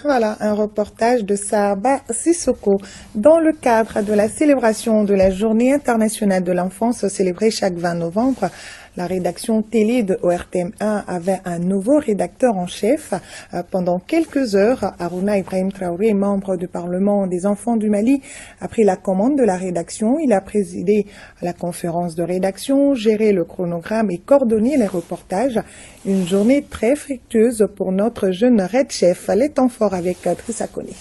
Voilà un reportage de Saba Sissoko. Dans le cadre de la célébration de la Journée internationale de l'enfance célébrée chaque 20 novembre, la rédaction télé de ORTM1 avait un nouveau rédacteur en chef. Pendant quelques heures, Aruna Ibrahim Traoré, membre du Parlement des enfants du Mali, a pris la commande de la rédaction. Il a présidé la conférence de rédaction, géré le chronogramme et coordonné les reportages. Une journée très fructueuse pour notre jeune Red Chef. Les temps forts avec Trissa Koné.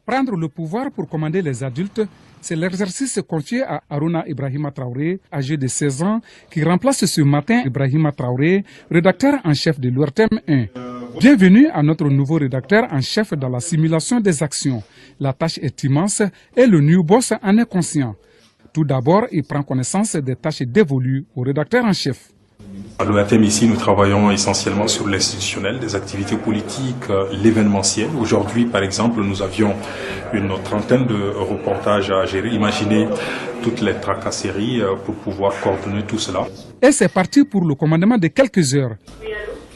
Prendre le pouvoir pour commander les adultes, c'est l'exercice confié à Aruna Ibrahima Traoré, âgé de 16 ans, qui remplace ce matin Ibrahima Traoré, rédacteur en chef de l'ORTM 1. Bienvenue à notre nouveau rédacteur en chef dans la simulation des actions. La tâche est immense et le new boss en est conscient. Tout d'abord, il prend connaissance des tâches dévolues au rédacteur en chef. À l'ORTM ici, nous travaillons essentiellement sur l'institutionnel, des activités politiques, l'événementiel. Aujourd'hui, par exemple, nous avions une trentaine de reportages à gérer. Imaginez toutes les tracasseries pour pouvoir coordonner tout cela. Et c'est parti pour le commandement de quelques heures.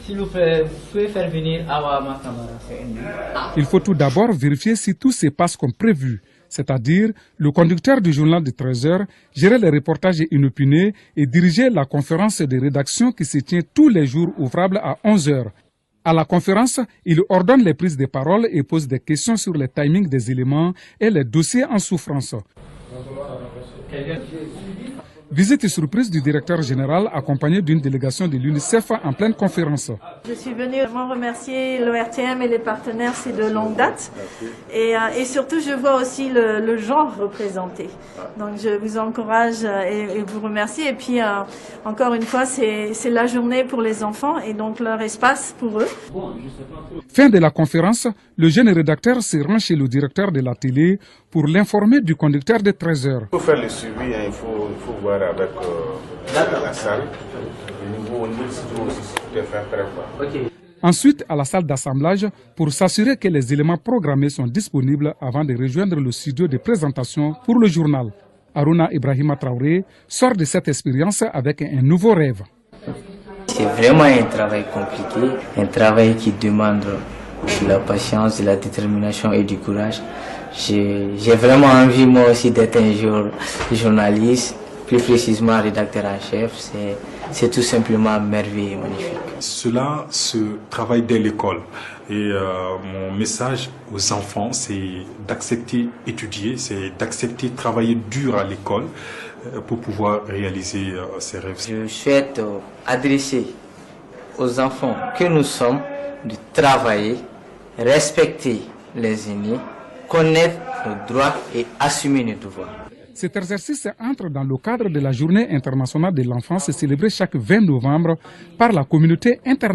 S'il vous plaît, vous pouvez faire venir Awa Makamara. Il faut tout d'abord vérifier si tout se passe comme prévu. C'est-à-dire le conducteur du journal de 13 heures, gérer les reportages inopinés et diriger la conférence de rédaction qui se tient tous les jours ouvrables à 11 heures. À la conférence, il ordonne les prises de parole et pose des questions sur les timings des éléments et les dossiers en souffrance. Visite surprise du directeur général accompagné d'une délégation de l'UNICEF en pleine conférence. Je suis venue vraiment remercier l'ORTM et les partenaires, c'est de longue date. Et surtout, je vois aussi le genre représenté. Donc, je vous encourage et vous remercie. Et puis, encore une fois, c'est la journée pour les enfants et donc leur espace pour eux. Fin de la conférence, le jeune rédacteur se rend chez le directeur de la télé pour l'informer du conducteur de 13 heures. Il faut faire le suivi, il faut voir avec la salle. Au niveau du studio aussi, de faire très fort. Ensuite, à la salle d'assemblage pour s'assurer que les éléments programmés sont disponibles avant de rejoindre le studio de présentation pour le journal. Aruna Ibrahima Traoré sort de cette expérience avec un nouveau rêve. C'est vraiment un travail compliqué, un travail qui demande de la patience, de la détermination et du courage. J'ai vraiment envie moi aussi d'être un jour journaliste, plus précisément rédacteur en chef. C'est tout simplement merveilleux et magnifique. Cela se travaille dès l'école. Et mon message aux enfants, c'est d'accepter étudier, c'est d'accepter travailler dur à l'école pour pouvoir réaliser ses rêves. Je souhaite adresser aux enfants que nous sommes de travailler, respecter les aînés, connaître nos droits et assumer nos devoirs. Cet exercice entre dans le cadre de la Journée internationale de l'enfance célébrée chaque 20 novembre par la communauté internationale.